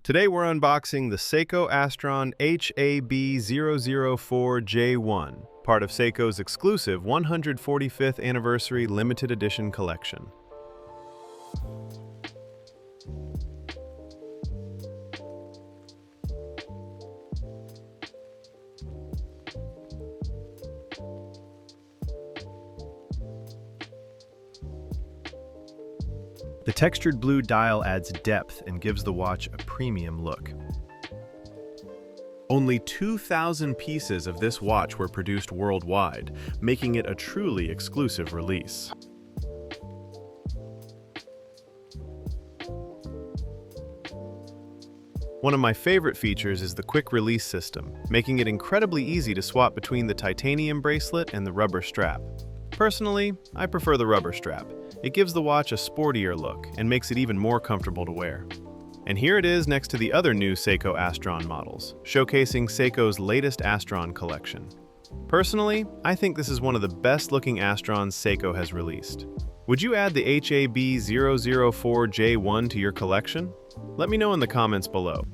Today we're unboxing the Seiko Astron HAB004J1, part of Seiko's exclusive 145th Anniversary Limited Edition collection. The textured blue dial adds depth and gives the watch a premium look. Only 2,000 pieces of this watch were produced worldwide, making it a truly exclusive release. One of my favorite features is the quick release system, making it incredibly easy to swap between the titanium bracelet and the rubber strap. Personally, I prefer the rubber strap. It gives the watch a sportier look and makes it even more comfortable to wear. And here it is next to the other new Seiko Astron models, showcasing Seiko's latest Astron collection. Personally, I think this is one of the best-looking Astrons Seiko has released. Would you add the HAB004J1 to your collection? Let me know in the comments below.